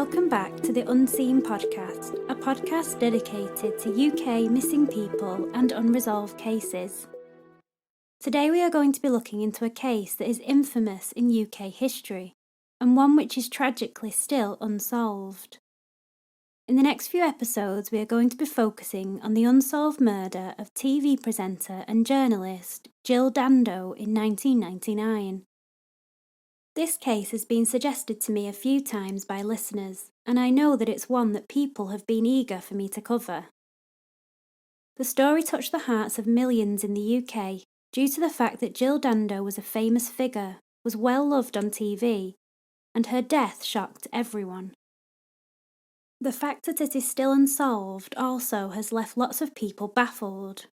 Welcome back to the Unseen Podcast, a podcast dedicated to UK missing people and unresolved cases. Today we are going to be looking into a case that is infamous in UK history, and one which is tragically still unsolved. In the next few episodes we are going to be focusing on the unsolved murder of TV presenter and journalist Jill Dando in 1999. This case has been suggested to me a few times by listeners, and I know that it's one that people have been eager for me to cover. The story touched the hearts of millions in the UK due to the fact that Jill Dando was a famous figure, was well loved on TV, and her death shocked everyone. The fact that it is still unsolved also has left lots of people baffled.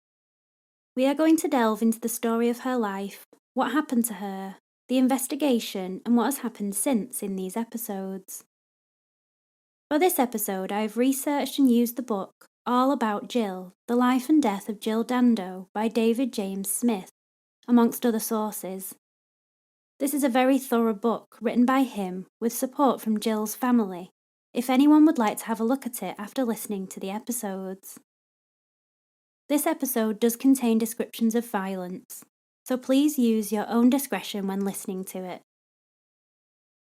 We are going to delve into the story of her life, what happened to her, the investigation, and what has happened since in these episodes. For this episode, I have researched and used the book All About Jill, The Life and Death of Jill Dando by David James Smith, amongst other sources. This is a very thorough book written by him with support from Jill's family, if anyone would like to have a look at it after listening to the episodes. This episode does contain descriptions of violence, so please use your own discretion when listening to it.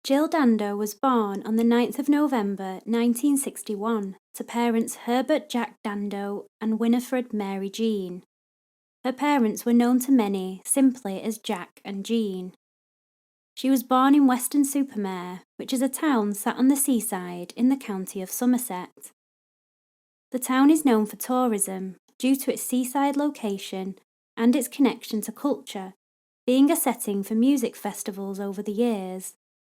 Jill Dando was born on the 9th of November 1961 to parents Herbert Jack Dando and Winifred Mary Jean. Her parents were known to many simply as Jack and Jean. She was born in Weston-super-Mare, which is a town sat on the seaside in the county of Somerset. The town is known for tourism due to its seaside location and its connection to culture, being a setting for music festivals over the years,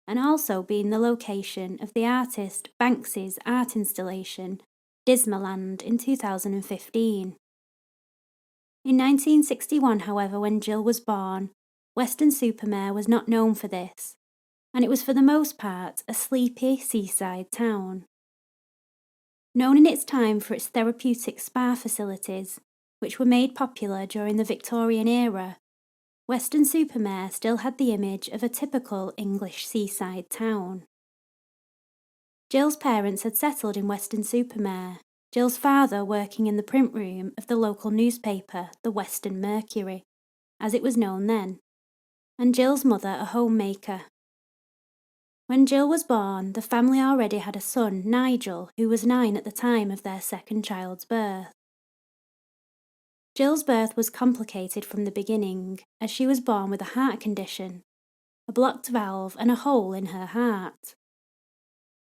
and also being the location of the artist Banksy's art installation, Dismaland, in 2015. In 1961, however, when Jill was born, Weston-super-Mare was not known for this, and it was for the most part a sleepy seaside town. Known in its time for its therapeutic spa facilities, which were made popular during the Victorian era, Weston-super-Mare still had the image of a typical English seaside town. Jill's parents had settled in Weston-super-Mare, Jill's father working in the print room of the local newspaper, the Western Mercury, as it was known then, and Jill's mother a homemaker. When Jill was born, the family already had a son, Nigel, who was 9 at the time of their second child's birth. Jill's birth was complicated from the beginning, as she was born with a heart condition, a blocked valve and a hole in her heart.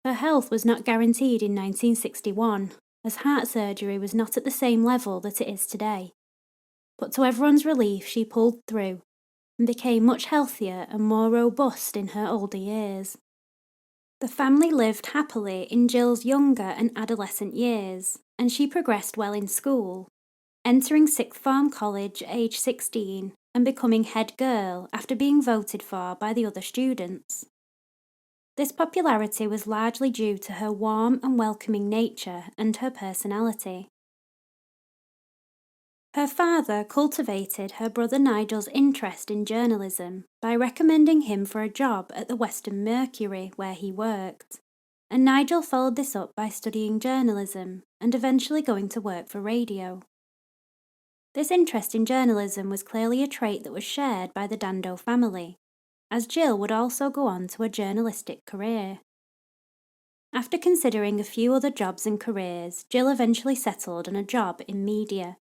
Her health was not guaranteed in 1961, as heart surgery was not at the same level that it is today. But to everyone's relief, she pulled through, and became much healthier and more robust in her older years. The family lived happily in Jill's younger and adolescent years, and she progressed well in school, entering sixth form college at age 16 and becoming head girl after being voted for by the other students. This popularity was largely due to her warm and welcoming nature and her personality. Her father cultivated her brother Nigel's interest in journalism by recommending him for a job at the Western Mercury where he worked, and Nigel followed this up by studying journalism and eventually going to work for radio. This interest in journalism was clearly a trait that was shared by the Dando family, as Jill would also go on to a journalistic career. After considering a few other jobs and careers, Jill eventually settled on a job in media.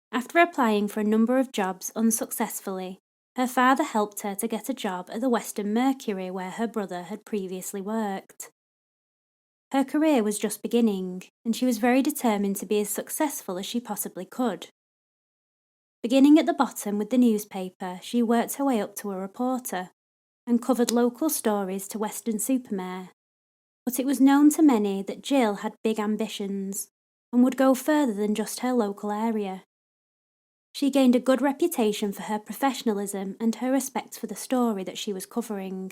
After applying for a number of jobs unsuccessfully, her father helped her to get a job at the Western Mercury where her brother had previously worked. Her career was just beginning, and she was very determined to be as successful as she possibly could. Beginning at the bottom with the newspaper, she worked her way up to a reporter, and covered local stories to Weston-super-Mare. But it was known to many that Jill had big ambitions, and would go further than just her local area. She gained a good reputation for her professionalism and her respect for the story that she was covering.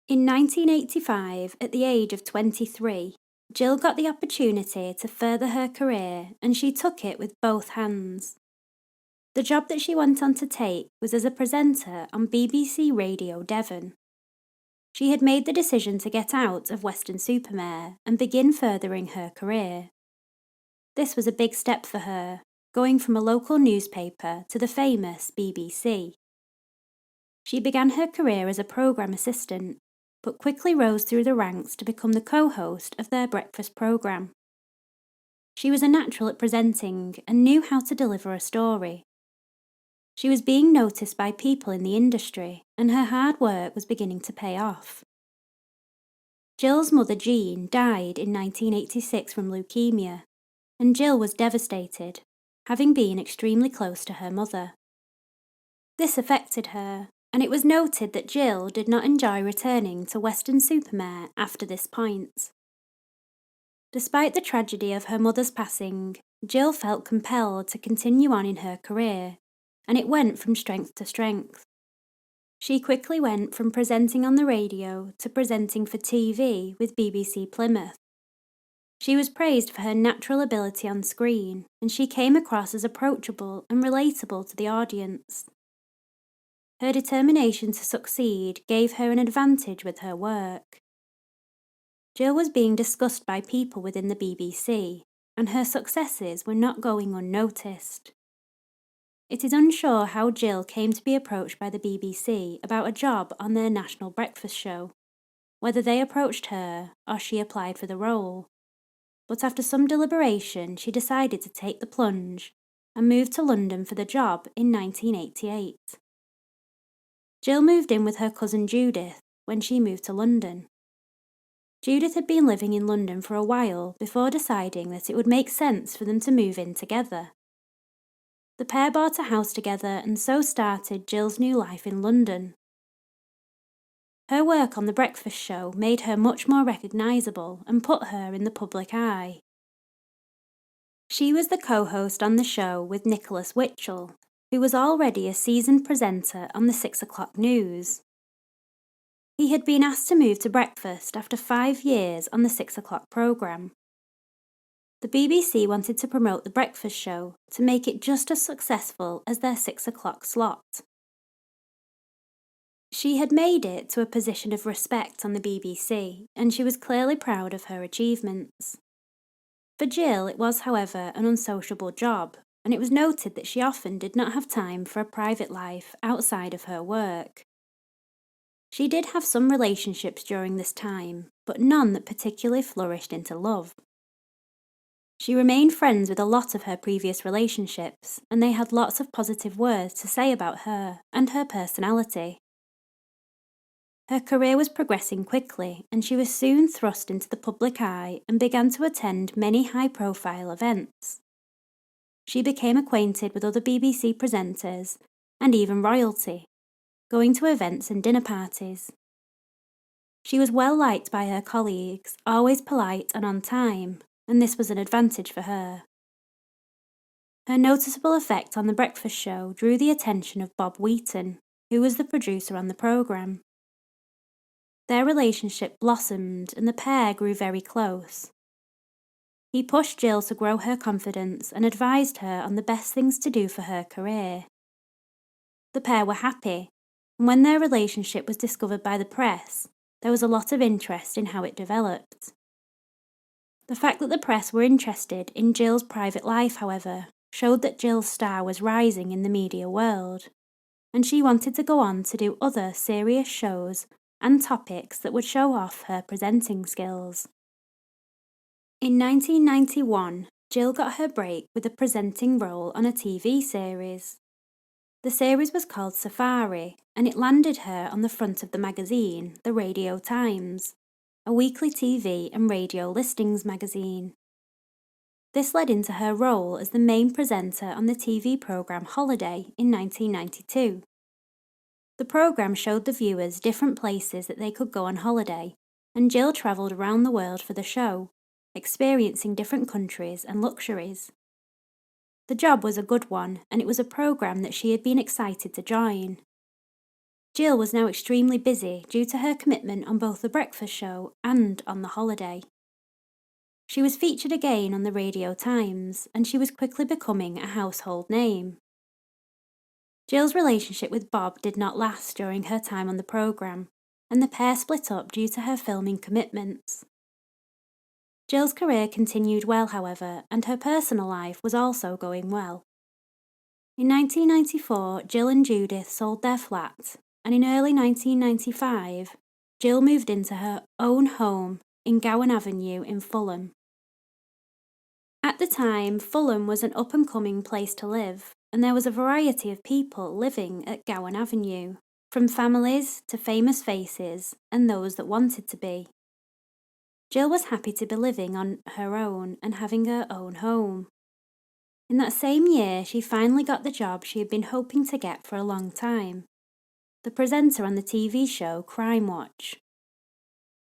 In 1985, at the age of 23, Jill got the opportunity to further her career, and she took it with both hands. The job that she went on to take was as a presenter on BBC Radio Devon. She had made the decision to get out of Weston-super-Mare and begin furthering her career. This was a big step for her, going from a local newspaper to the famous BBC. She began her career as a programme assistant, but quickly rose through the ranks to become the co-host of their breakfast programme. She was a natural at presenting and knew how to deliver a story. She was being noticed by people in the industry, and her hard work was beginning to pay off. Jill's mother Jean died in 1986 from leukemia, and Jill was devastated, having been extremely close to her mother. This affected her, and it was noted that Jill did not enjoy returning to Weston-super-Mare after this point. Despite the tragedy of her mother's passing, Jill felt compelled to continue on in her career, and it went from strength to strength. She quickly went from presenting on the radio to presenting for TV with BBC Plymouth. She was praised for her natural ability on screen, and she came across as approachable and relatable to the audience. Her determination to succeed gave her an advantage with her work. Jill was being discussed by people within the BBC, and her successes were not going unnoticed. It is unsure how Jill came to be approached by the BBC about a job on their national breakfast show, whether they approached her or she applied for the role. But after some deliberation, she decided to take the plunge and moved to London for the job in 1988. Jill moved in with her cousin Judith when she moved to London. Judith had been living in London for a while before deciding that it would make sense for them to move in together. The pair bought a house together and so started Jill's new life in London. Her work on the breakfast show made her much more recognisable and put her in the public eye. She was the co-host on the show with Nicholas Witchell, who was already a seasoned presenter on the 6 o'clock news. He had been asked to move to breakfast after 5 years on the 6 o'clock programme. The BBC wanted to promote the breakfast show to make it just as successful as their 6 o'clock slot. She had made it to a position of respect on the BBC, and she was clearly proud of her achievements. For Jill, it was, however, an unsociable job, and it was noted that she often did not have time for a private life outside of her work. She did have some relationships during this time, but none that particularly flourished into love. She remained friends with a lot of her previous relationships, and they had lots of positive words to say about her and her personality. Her career was progressing quickly, and she was soon thrust into the public eye and began to attend many high-profile events. She became acquainted with other BBC presenters and even royalty, going to events and dinner parties. She was well liked by her colleagues, always polite and on time, and this was an advantage for her. Her noticeable effect on the breakfast show drew the attention of Bob Wheaton, who was the producer on the programme. Their relationship blossomed and the pair grew very close. He pushed Jill to grow her confidence and advised her on the best things to do for her career. The pair were happy, and when their relationship was discovered by the press, there was a lot of interest in how it developed. The fact that the press were interested in Jill's private life, however, showed that Jill's star was rising in the media world, and she wanted to go on to do other serious shows and topics that would show off her presenting skills. In 1991, Jill got her break with a presenting role on a TV series. The series was called Safari, and it landed her on the front of the magazine, The Radio Times, a weekly TV and radio listings magazine. This led into her role as the main presenter on the TV programme Holiday in 1992. The programme showed the viewers different places that they could go on holiday, and Jill travelled around the world for the show, experiencing different countries and luxuries. The job was a good one, and it was a programme that she had been excited to join. Jill was now extremely busy due to her commitment on both the breakfast show and on the holiday. She was featured again on the Radio Times, and she was quickly becoming a household name. Jill's relationship with Bob did not last during her time on the programme, and the pair split up due to her filming commitments. Jill's career continued well, however, and her personal life was also going well. In 1994, Jill and Judith sold their flat, and in early 1995, Jill moved into her own home in Gowan Avenue in Fulham. At the time, Fulham was an up-and-coming place to live, and there was a variety of people living at Gowan Avenue, from families to famous faces and those that wanted to be. Jill was happy to be living on her own and having her own home. In that same year, she finally got the job she had been hoping to get for a long time: the presenter on the TV show Crime Watch.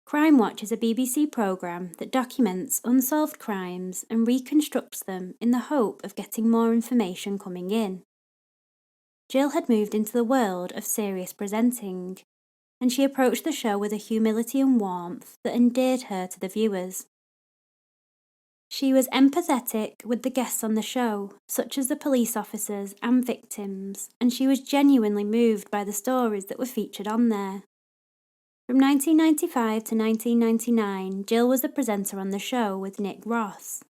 Crime Watch is a BBC programme that documents unsolved crimes and reconstructs them in the hope of getting more information coming in. Jill had moved into the world of serious presenting, and she approached the show with a humility and warmth that endeared her to the viewers. She was empathetic with the guests on the show, such as the police officers and victims, and she was genuinely moved by the stories that were featured on there. From 1995 to 1999, Jill was the presenter on the show with Nick Ross.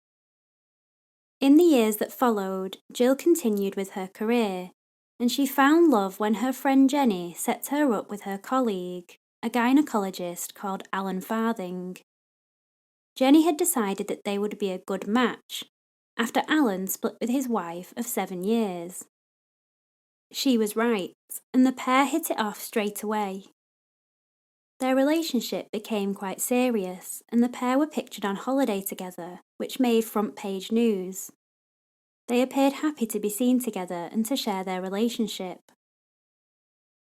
In the years that followed, Jill continued with her career, and she found love when her friend Jenny set her up with her colleague, a gynecologist called Alan Farthing. Jenny had decided that they would be a good match, after Alan split with his wife of 7 years. She was right, and the pair hit it off straight away. Their relationship became quite serious, and the pair were pictured on holiday together, which made front-page news. They appeared happy to be seen together and to share their relationship.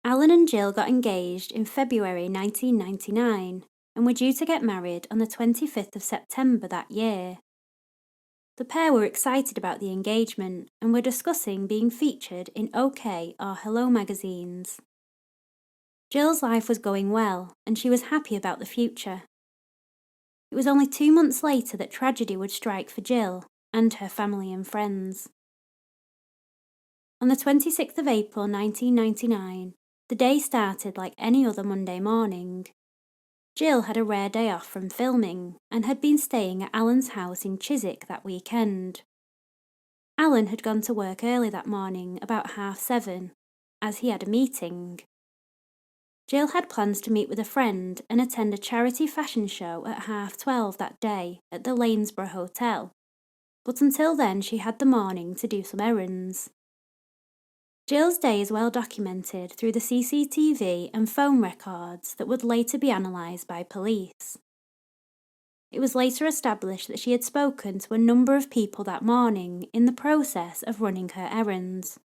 Alan and Jill got engaged in February 1999 and were due to get married on the 25th of September that year. The pair were excited about the engagement and were discussing being featured in OK or Hello magazines. Jill's life was going well, and she was happy about the future. It was only 2 months later that tragedy would strike for Jill and her family and friends. On the 26th of April 1999, the day started like any other Monday morning. Jill had a rare day off from filming and had been staying at Alan's house in Chiswick that weekend. Alan had gone to work early that morning, about 7:30, as he had a meeting. Jill had plans to meet with a friend and attend a charity fashion show at 12:30 that day at the Lanesborough Hotel, but until then she had the morning to do some errands. Jill's day is well documented through the CCTV and phone records that would later be analysed by police. It was later established that she had spoken to a number of people that morning in the process of running her errands.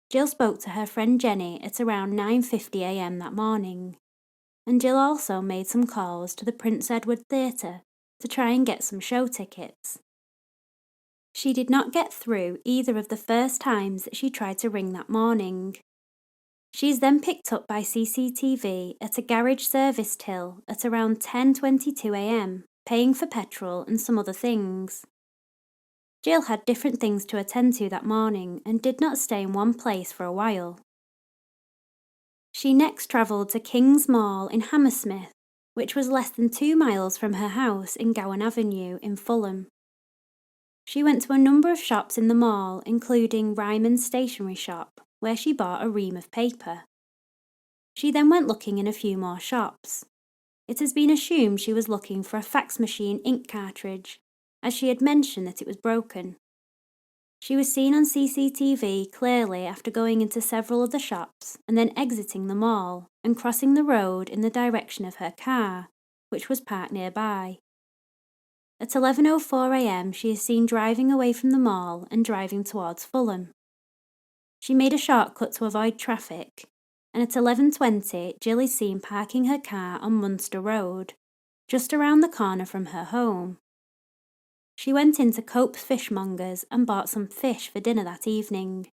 Jill spoke to her friend Jenny at around 9:50 a.m. that morning, and Jill also made some calls to the Prince Edward Theatre to try and get some show tickets. She did not get through either of the first times that she tried to ring that morning. She is then picked up by CCTV at a garage service till at around 10:22 a.m, paying for petrol and some other things. Jill had different things to attend to that morning and did not stay in one place for a while. She next travelled to King's Mall in Hammersmith, which was less than 2 miles from her house in Gowan Avenue in Fulham. She went to a number of shops in the mall, including Ryman's stationery shop, where she bought a ream of paper. She then went looking in a few more shops. It has been assumed she was looking for a fax machine ink cartridge, as she had mentioned that it was broken. She was seen on CCTV clearly after going into several of the shops and then exiting the mall and crossing the road in the direction of her car, which was parked nearby. At 11:04 a.m, she is seen driving away from the mall and driving towards Fulham. She made a shortcut to avoid traffic, and at 11:20 Jill is seen parking her car on Munster Road, just around the corner from her home. She went into Cope's Fishmongers and bought some fish for dinner that evening.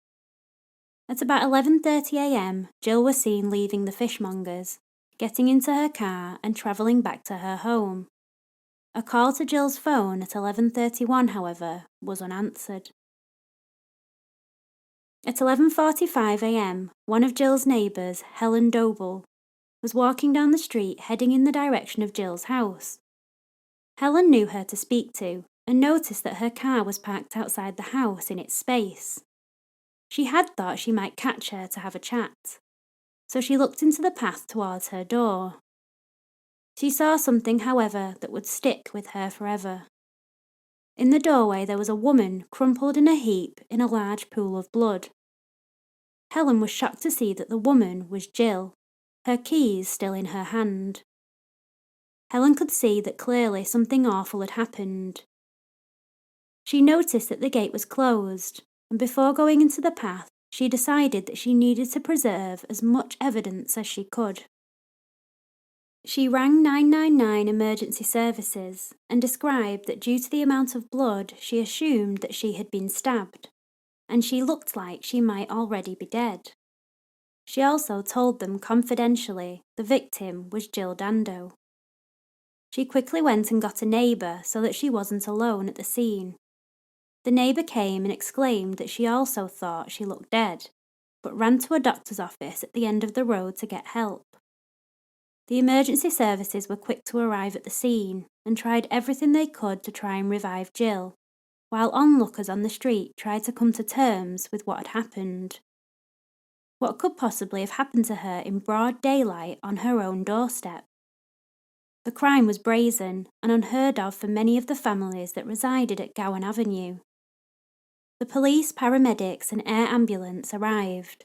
At about 11:30 a.m, Jill was seen leaving the fishmongers, getting into her car and travelling back to her home. A call to Jill's phone at 11:31, however, was unanswered. At 11:45 a.m, one of Jill's neighbours, Helen Doble, was walking down the street heading in the direction of Jill's house. Helen knew her to speak to and noticed that her car was parked outside the house in its space. She had thought she might catch her to have a chat, so she looked into the path towards her door. She saw something, however, that would stick with her forever. In the doorway there was a woman crumpled in a heap in a large pool of blood. Helen was shocked to see that the woman was Jill, her keys still in her hand. Helen could see that clearly something awful had happened. She noticed that the gate was closed, and before going into the path, she decided that she needed to preserve as much evidence as she could. She rang 999 emergency services and described that due to the amount of blood, she assumed that she had been stabbed, and she looked like she might already be dead. She also told them confidentially the victim was Jill Dando. She quickly went and got a neighbour so that she wasn't alone at the scene. The neighbour came and exclaimed that she also thought she looked dead, but ran to a doctor's office at the end of the road to get help. The emergency services were quick to arrive at the scene and tried everything they could to try and revive Jill, while onlookers on the street tried to come to terms with what had happened. What could possibly have happened to her in broad daylight on her own doorstep? The crime was brazen and unheard of for many of the families that resided at Gowan Avenue. The police, paramedics and air ambulance arrived,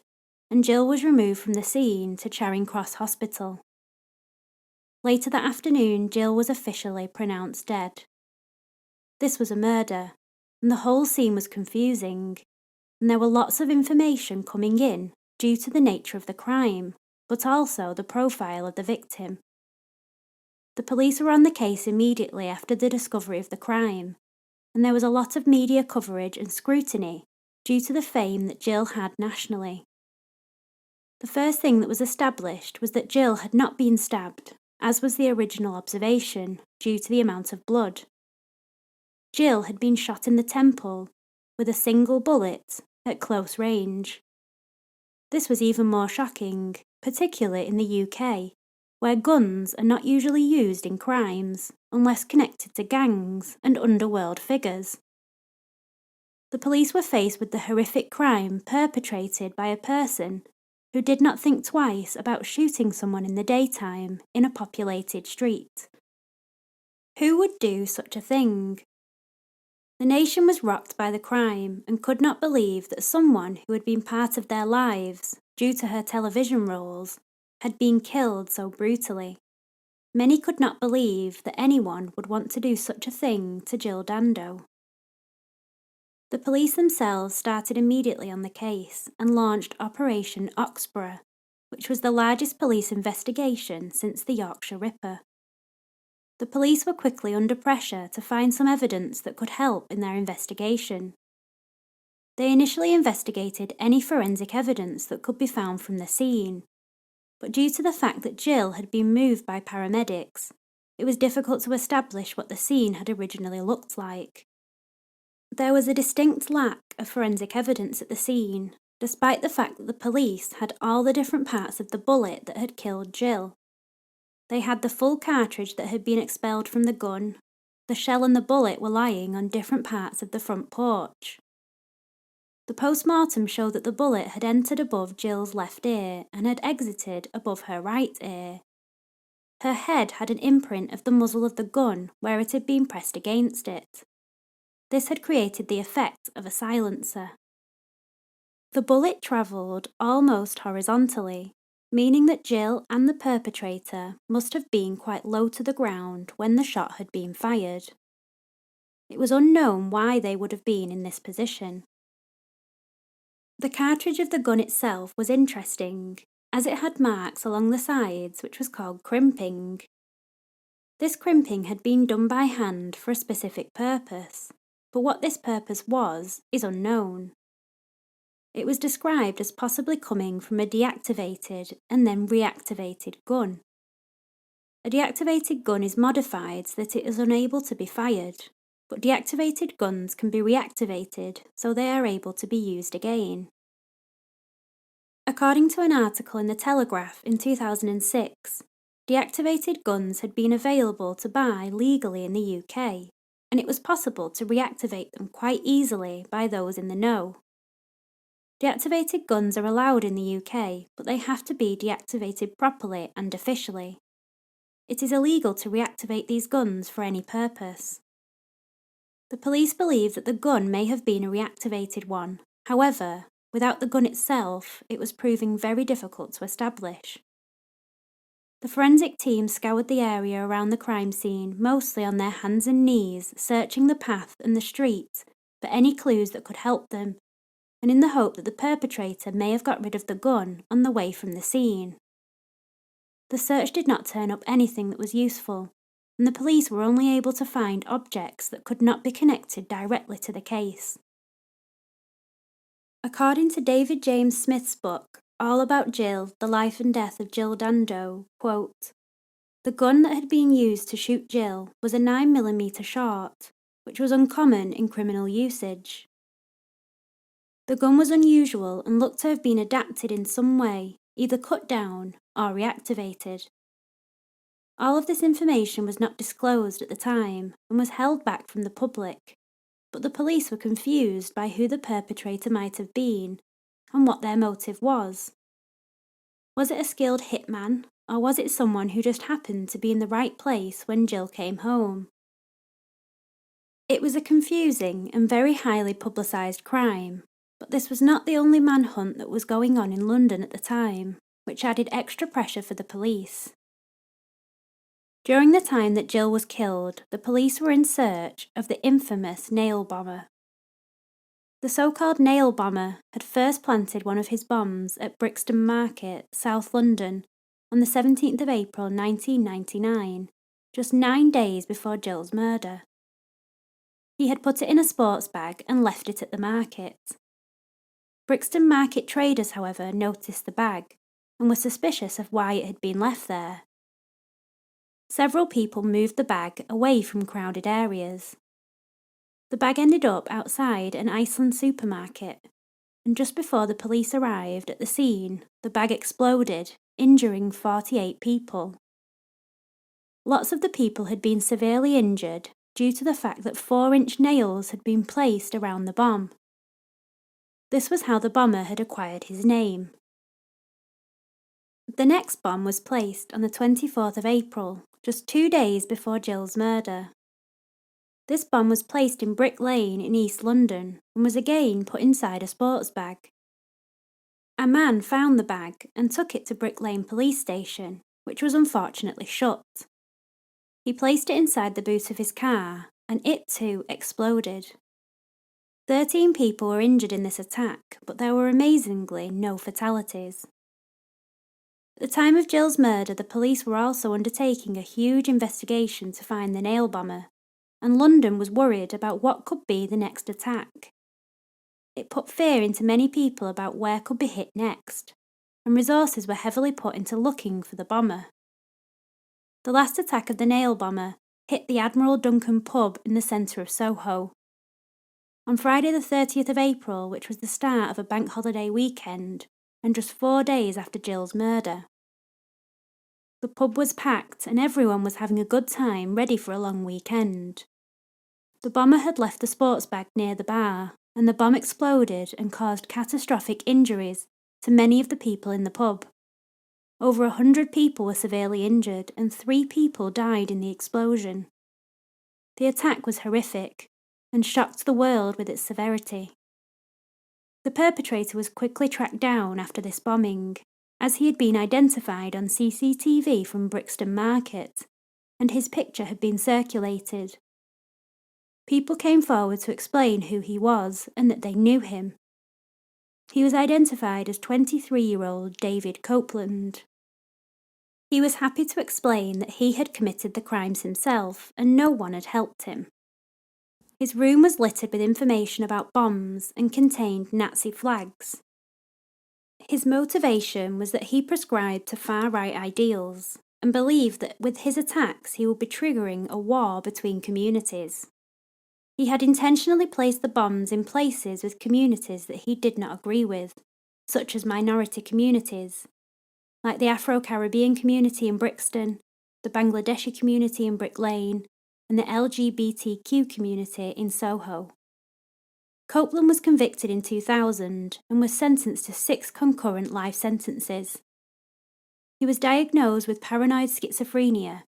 and Jill was removed from the scene to Charing Cross Hospital. Later that afternoon, Jill was officially pronounced dead. This was a murder, and the whole scene was confusing, and there were lots of information coming in due to the nature of the crime, but also the profile of the victim. The police were on the case immediately after the discovery of the crime, and there was a lot of media coverage and scrutiny due to the fame that Jill had nationally. The first thing that was established was that Jill had not been stabbed, as was the original observation, due to the amount of blood. Jill had been shot in the temple with a single bullet at close range. This was even more shocking, particularly in the UK, where guns are not usually used in crimes unless connected to gangs and underworld figures. The police were faced with the horrific crime perpetrated by a person who did not think twice about shooting someone in the daytime in a populated street. Who would do such a thing? The nation was rocked by the crime and could not believe that someone who had been part of their lives, due to her television roles, had been killed so brutally. Many could not believe that anyone would want to do such a thing to Jill Dando. The police themselves started immediately on the case and launched Operation Oxborough, which was the largest police investigation since the Yorkshire Ripper. The police were quickly under pressure to find some evidence that could help in their investigation. They initially investigated any forensic evidence that could be found from the scene, but due to the fact that Jill had been moved by paramedics, it was difficult to establish what the scene had originally looked like. There was a distinct lack of forensic evidence at the scene, despite the fact that the police had all the different parts of the bullet that had killed Jill. They had the full cartridge that had been expelled from the gun. The shell and the bullet were lying on different parts of the front porch. The post-mortem showed that the bullet had entered above Jill's left ear and had exited above her right ear. Her head had an imprint of the muzzle of the gun where it had been pressed against it. This had created the effect of a silencer. The bullet travelled almost horizontally, meaning that Jill and the perpetrator must have been quite low to the ground when the shot had been fired. It was unknown why they would have been in this position. The cartridge of the gun itself was interesting, as it had marks along the sides which was called crimping. This crimping had been done by hand for a specific purpose, but what this purpose was is unknown. It was described as possibly coming from a deactivated and then reactivated gun. A deactivated gun is modified so that it is unable to be fired, but deactivated guns can be reactivated so they are able to be used again. According to an article in The Telegraph in 2006, deactivated guns had been available to buy legally in the UK, and it was possible to reactivate them quite easily by those in the know. Deactivated guns are allowed in the UK, but they have to be deactivated properly and officially. It is illegal to reactivate these guns for any purpose. The police believe that the gun may have been a reactivated one. However, without the gun itself, it was proving very difficult to establish. The forensic team scoured the area around the crime scene, mostly on their hands and knees, searching the path and the street for any clues that could help them, and in the hope that the perpetrator may have got rid of the gun on the way from the scene. The search did not turn up anything that was useful, and the police were only able to find objects that could not be connected directly to the case. According to David James Smith's book, All About Jill, The Life and Death of Jill Dando, quote, "The gun that had been used to shoot Jill was a 9mm short, which was uncommon in criminal usage. The gun was unusual and looked to have been adapted in some way, either cut down or reactivated. All of this information was not disclosed at the time and was held back from the public, but the police were confused by who the perpetrator might have been and what their motive was. Was it a skilled hitman, or was it someone who just happened to be in the right place when Jill came home? It was a confusing and very highly publicised crime, but this was not the only manhunt that was going on in London at the time, which added extra pressure for the police. During the time that Jill was killed, the police were in search of the infamous nailbomber. The so-called nailbomber had first planted one of his bombs at Brixton Market, South London, on the 17th of April 1999, just 9 days before Jill's murder. He had put it in a sports bag and left it at the market. Brixton Market traders, however, noticed the bag and were suspicious of why it had been left there. Several people moved the bag away from crowded areas. The bag ended up outside an Iceland supermarket, and just before the police arrived at the scene, the bag exploded, injuring 48 people. Lots of the people had been severely injured due to the fact that 4-inch nails had been placed around the bomb. This was how the bomber had acquired his name. The next bomb was placed on the 24th of April, just 2 days before Jill's murder. This bomb was placed in Brick Lane in East London and was again put inside a sports bag. A man found the bag and took it to Brick Lane police station, which was unfortunately shut. He placed it inside the boot of his car, and it too exploded. 13 people were injured in this attack, but there were amazingly no fatalities. At the time of Jill's murder, the police were also undertaking a huge investigation to find the nail bomber, and London was worried about what could be the next attack. It put fear into many people about where could be hit next, and resources were heavily put into looking for the bomber. The last attack of the nail bomber hit the Admiral Duncan pub in the centre of Soho. On Friday the 30th of April, which was the start of a bank holiday weekend, and just 4 days after Jill's murder. The pub was packed and everyone was having a good time, ready for a long weekend. The bomber had left the sports bag near the bar, and the bomb exploded and caused catastrophic injuries to many of the people in the pub. Over 100 people were severely injured and 3 people died in the explosion. The attack was horrific and shocked the world with its severity. The perpetrator was quickly tracked down after this bombing, as he had been identified on CCTV from Brixton Market, and his picture had been circulated. People came forward to explain who he was and that they knew him. He was identified as 23-year-old David Copeland. He was happy to explain that he had committed the crimes himself and no one had helped him. His room was littered with information about bombs and contained Nazi flags. His motivation was that he prescribed to far-right ideals and believed that with his attacks he would be triggering a war between communities. He had intentionally placed the bombs in places with communities that he did not agree with, such as minority communities, like the Afro-Caribbean community in Brixton, the Bangladeshi community in Brick Lane, and the LGBTQ community in Soho. Copeland was convicted in 2000 and was sentenced to 6 concurrent life sentences. He was diagnosed with paranoid schizophrenia,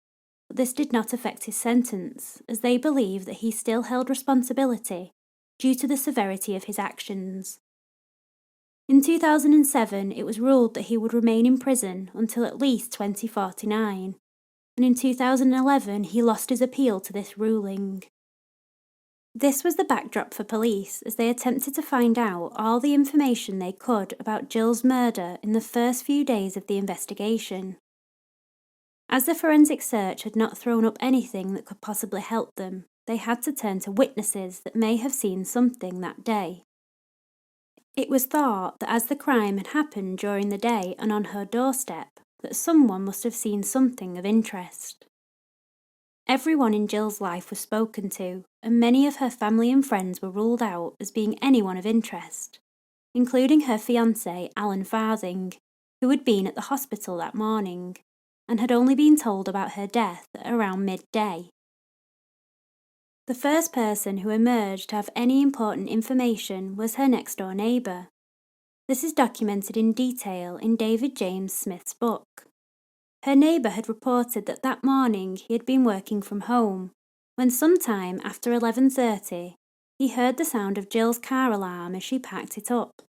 but this did not affect his sentence, as they believe that he still held responsibility due to the severity of his actions. In 2007, it was ruled that he would remain in prison until at least 2049, and in 2011 he lost his appeal to this ruling. This was the backdrop for police as they attempted to find out all the information they could about Jill's murder in the first few days of the investigation. As the forensic search had not thrown up anything that could possibly help them, they had to turn to witnesses that may have seen something that day. It was thought that as the crime had happened during the day and on her doorstep, that someone must have seen something of interest. Everyone in Jill's life was spoken to, and many of her family and friends were ruled out as being anyone of interest, including her fiancé, Alan Farthing, who had been at the hospital that morning, and had only been told about her death at around midday. The first person who emerged to have any important information was her next-door neighbour. This is documented in detail in David James Smith's book. Her neighbour had reported that that morning he had been working from home, when sometime after 11:30 he heard the sound of Jill's car alarm as she packed it up.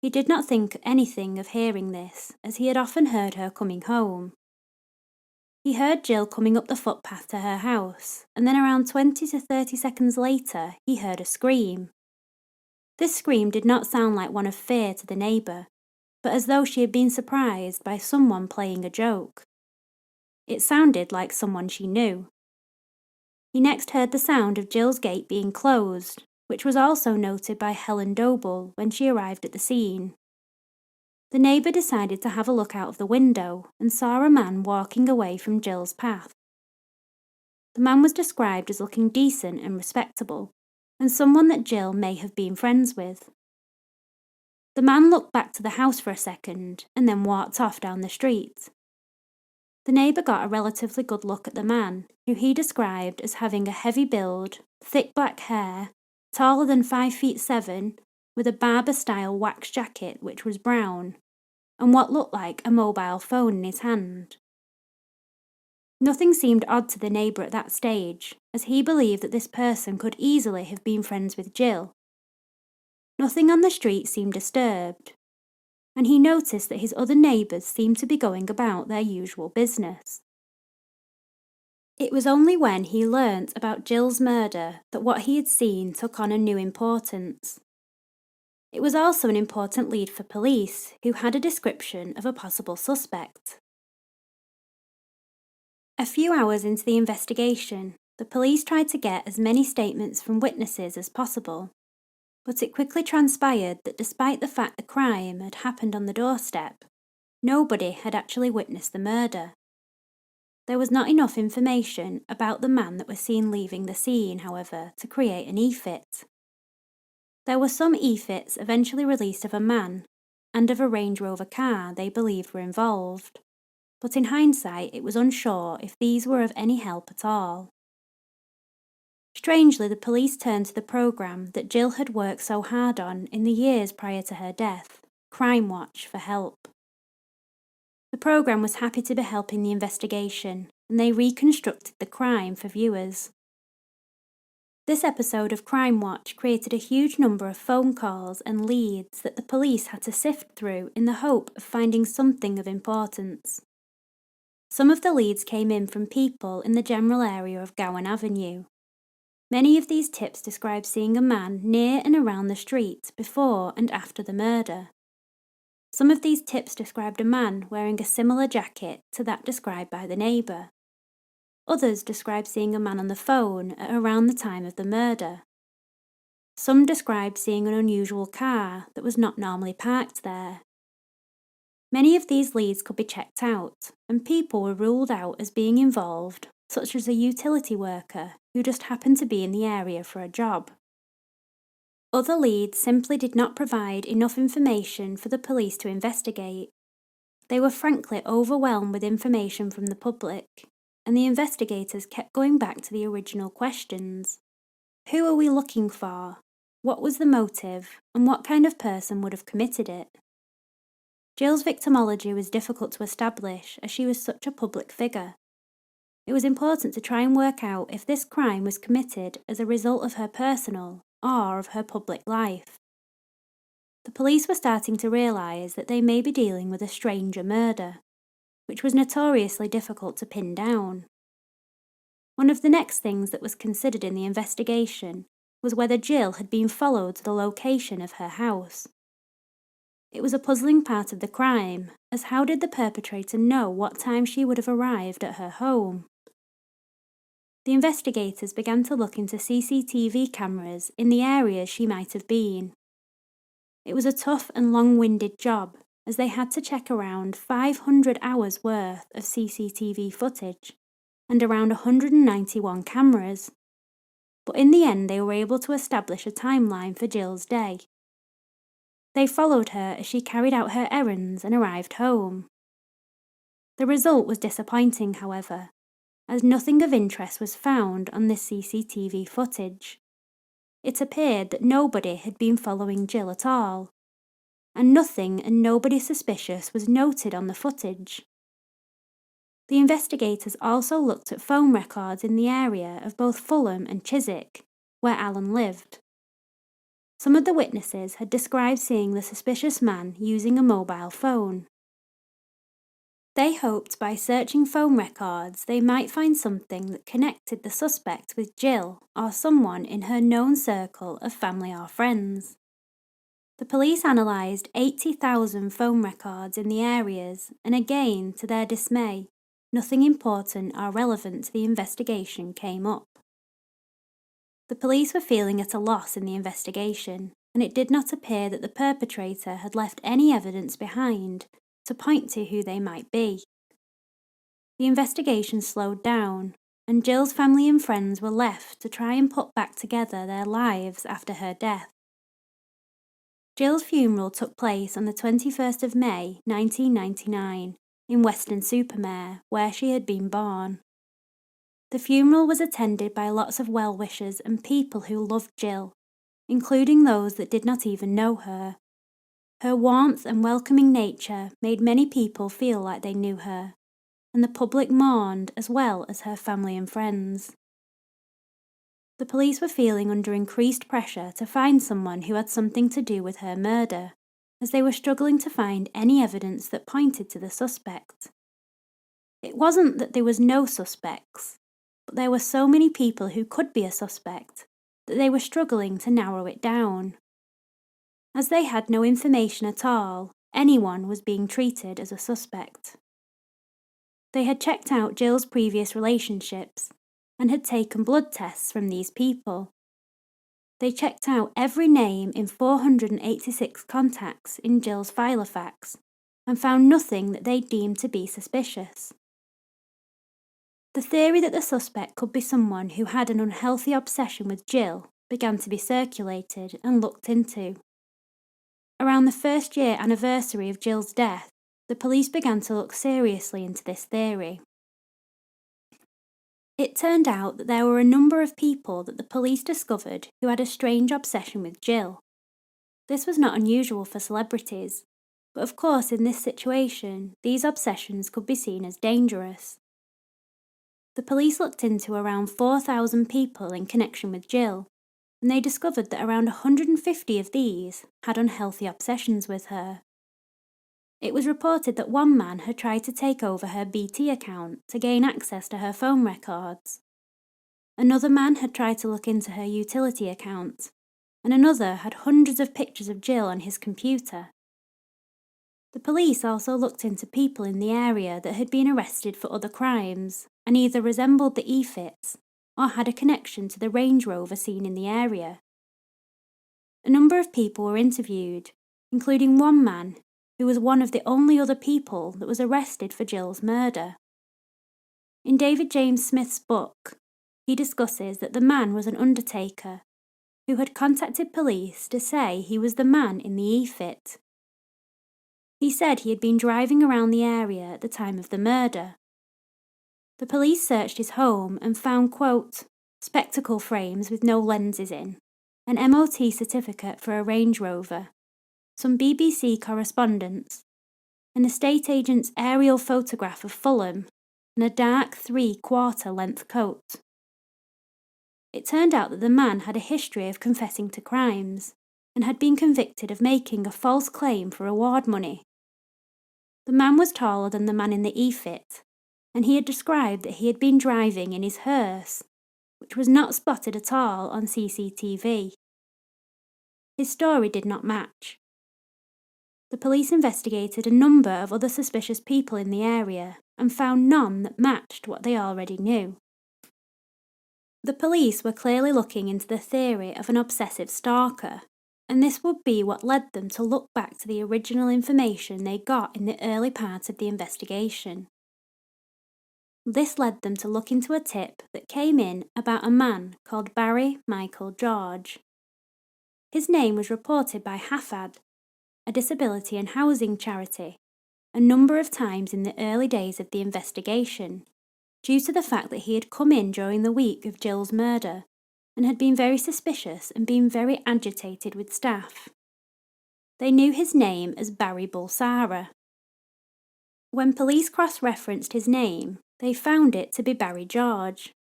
He did not think anything of hearing this, as he had often heard her coming home. He heard Jill coming up the footpath to her house, and then around 20 to 30 seconds later he heard a scream. This scream did not sound like one of fear to the neighbour, but as though she had been surprised by someone playing a joke. It sounded like someone she knew. He next heard the sound of Jill's gate being closed, which was also noted by Helen Doble when she arrived at the scene. The neighbour decided to have a look out of the window and saw a man walking away from Jill's path. The man was described as looking decent and respectable, and someone that Jill may have been friends with. The man looked back to the house for a second and then walked off down the street. The neighbour got a relatively good look at the man, who he described as having a heavy build, thick black hair, taller than 5'7", with a barber-style wax jacket which was brown, and what looked like a mobile phone in his hand. Nothing seemed odd to the neighbour at that stage, as he believed that this person could easily have been friends with Jill. Nothing on the street seemed disturbed, and he noticed that his other neighbours seemed to be going about their usual business. It was only when he learnt about Jill's murder that what he had seen took on a new importance. It was also an important lead for police, who had a description of a possible suspect. A few hours into the investigation, the police tried to get as many statements from witnesses as possible, but it quickly transpired that despite the fact the crime had happened on the doorstep, nobody had actually witnessed the murder. There was not enough information about the man that was seen leaving the scene, however, to create an e-fit. There were some e-fits eventually released of a man and of a Range Rover car they believed were involved, but in hindsight it was unsure if these were of any help at all. Strangely, the police turned to the programme that Jill had worked so hard on in the years prior to her death, Crime Watch, for help. The programme was happy to be helping the investigation, and they reconstructed the crime for viewers. This episode of Crime Watch created a huge number of phone calls and leads that the police had to sift through in the hope of finding something of importance. Some of the leads came in from people in the general area of Gowan Avenue. Many of these tips describe seeing a man near and around the street before and after the murder. Some of these tips described a man wearing a similar jacket to that described by the neighbour. Others described seeing a man on the phone at around the time of the murder. Some described seeing an unusual car that was not normally parked there. Many of these leads could be checked out, and people were ruled out as being involved, such as a utility worker who just happened to be in the area for a job. Other leads simply did not provide enough information for the police to investigate. They were frankly overwhelmed with information from the public, and the investigators kept going back to the original questions. Who are we looking for? What was the motive, and what kind of person would have committed it? Jill's victimology was difficult to establish as she was such a public figure. It was important to try and work out if this crime was committed as a result of her personal or of her public life. The police were starting to realise that they may be dealing with a stranger murder, which was notoriously difficult to pin down. One of the next things that was considered in the investigation was whether Jill had been followed to the location of her house. It was a puzzling part of the crime, as how did the perpetrator know what time she would have arrived at her home? The investigators began to look into CCTV cameras in the areas she might have been. It was a tough and long-winded job, as they had to check around 500 hours worth of CCTV footage and around 191 cameras. But in the end they were able to establish a timeline for Jill's day. They followed her as she carried out her errands and arrived home. The result was disappointing, however, as nothing of interest was found on this CCTV footage. It appeared that nobody had been following Jill at all, and nothing and nobody suspicious was noted on the footage. The investigators also looked at phone records in the area of both Fulham and Chiswick, where Alan lived. Some of the witnesses had described seeing the suspicious man using a mobile phone. They hoped by searching phone records they might find something that connected the suspect with Jill or someone in her known circle of family or friends. The police analysed 80,000 phone records in the areas, and again, to their dismay, nothing important or relevant to the investigation came up. The police were feeling at a loss in the investigation, and it did not appear that the perpetrator had left any evidence behind to point to who they might be. The investigation slowed down, and Jill's family and friends were left to try and put back together their lives after her death. Jill's funeral took place on the 21st of May 1999 in Weston-super-Mare, where she had been born. The funeral was attended by lots of well-wishers and people who loved Jill, including those that did not even know her. Her warmth and welcoming nature made many people feel like they knew her, and the public mourned as well as her family and friends. The police were feeling under increased pressure to find someone who had something to do with her murder, as they were struggling to find any evidence that pointed to the suspect. It wasn't that there was no suspects, but there were so many people who could be a suspect that they were struggling to narrow it down. As they had no information at all, anyone was being treated as a suspect. They had checked out Jill's previous relationships and had taken blood tests from these people. They checked out every name in 486 contacts in Jill's Filofax and found nothing that they deemed to be suspicious. The theory that the suspect could be someone who had an unhealthy obsession with Jill began to be circulated and looked into. Around the first-year anniversary of Jill's death, the police began to look seriously into this theory. It turned out that there were a number of people that the police discovered who had a strange obsession with Jill. This was not unusual for celebrities, but of course in this situation, these obsessions could be seen as dangerous. The police looked into around 4,000 people in connection with Jill, and they discovered that around 150 of these had unhealthy obsessions with her. It was reported that one man had tried to take over her BT account to gain access to her phone records. Another man had tried to look into her utility account, and another had hundreds of pictures of Jill on his computer. The police also looked into people in the area that had been arrested for other crimes and either resembled the EFITs or had a connection to the Range Rover seen in the area. A number of people were interviewed, including one man who was one of the only other people that was arrested for Jill's murder. In David James Smith's book, he discusses that the man was an undertaker, who had contacted police to say he was the man in the e-fit. He said he had been driving around the area at the time of the murder. The police searched his home and found, quote, spectacle frames with no lenses in, an MOT certificate for a Range Rover, some BBC correspondence, an estate agent's aerial photograph of Fulham, and a dark 3/4 length coat. It turned out that the man had a history of confessing to crimes and had been convicted of making a false claim for reward money. The man was taller than the man in the e-fit, and he had described that he had been driving in his hearse, which was not spotted at all on CCTV. His story did not match. The police investigated a number of other suspicious people in the area and found none that matched what they already knew. The police were clearly looking into the theory of an obsessive stalker, and this would be what led them to look back to the original information they got in the early part of the investigation. This led them to look into a tip that came in about a man called Barry Michael George. His name was reported by HAFAD, a disability and housing charity, a number of times in the early days of the investigation, due to the fact that he had come in during the week of Jill's murder and had been very suspicious and been very agitated with staff. They knew his name as Barry Bulsara. When police cross-referenced his name, they found it to be Barry George.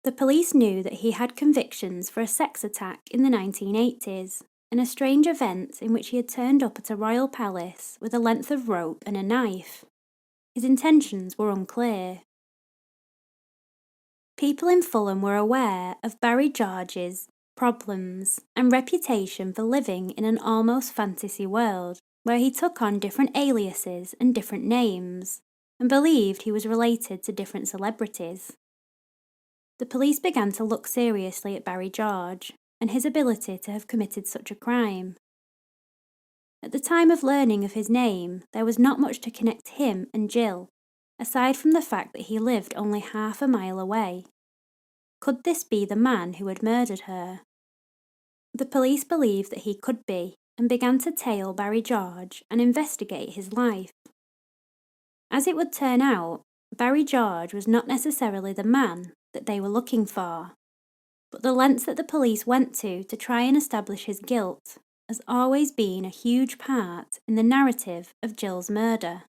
The police knew that he had convictions for a sex attack in the 1980s and a strange event in which he had turned up at a royal palace with a length of rope and a knife. His intentions were unclear. People in Fulham were aware of Barry George's problems and reputation for living in an almost fantasy world where he took on different aliases and different names and believed he was related to different celebrities. The police began to look seriously at Barry George and his ability to have committed such a crime. At the time of learning of his name, there was not much to connect him and Jill, aside from the fact that he lived only half a mile away. Could this be the man who had murdered her? The police believed that he could be, and began to tail Barry George and investigate his life. As it would turn out, Barry George was not necessarily the man that they were looking for, but the lengths that the police went to try and establish his guilt has always been a huge part in the narrative of Jill's murder.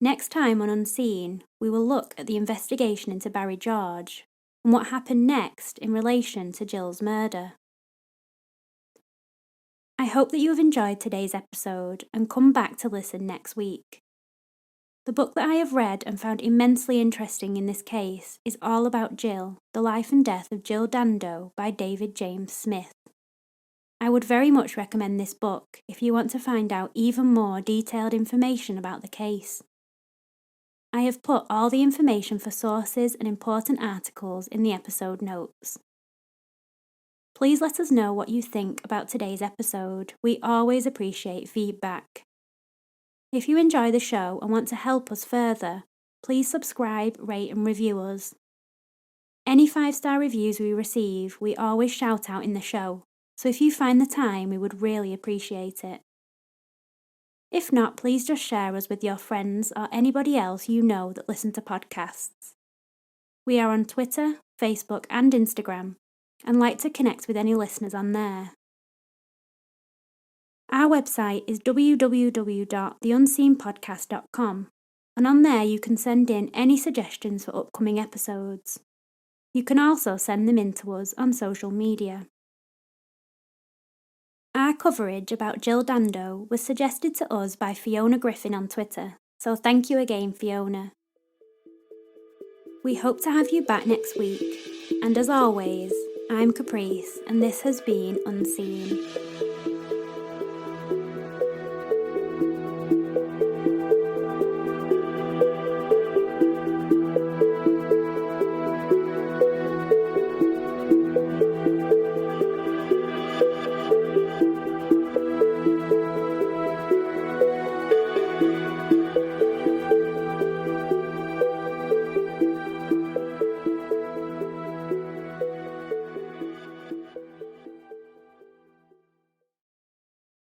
Next time on Unseen, we will look at the investigation into Barry George and what happened next in relation to Jill's murder. I hope that you have enjoyed today's episode and come back to listen next week. The book that I have read and found immensely interesting in this case is all about Jill, The Life and Death of Jill Dando by David James Smith. I would very much recommend this book if you want to find out even more detailed information about the case. I have put all the information for sources and important articles in the episode notes. Please let us know what you think about today's episode. We always appreciate feedback. If you enjoy the show and want to help us further, please subscribe, rate and review us. Any 5-star reviews we receive, we always shout out in the show, so if you find the time, we would really appreciate it. If not, please just share us with your friends or anybody else you know that listen to podcasts. We are on Twitter, Facebook and Instagram, and like to connect with any listeners on there. Our website is www.theunseenpodcast.com, and on there you can send in any suggestions for upcoming episodes. You can also send them in to us on social media. Our coverage about Jill Dando was suggested to us by Fiona Griffin on Twitter, so thank you again, Fiona. We hope to have you back next week, and as always, I'm Caprice, and this has been Unseen.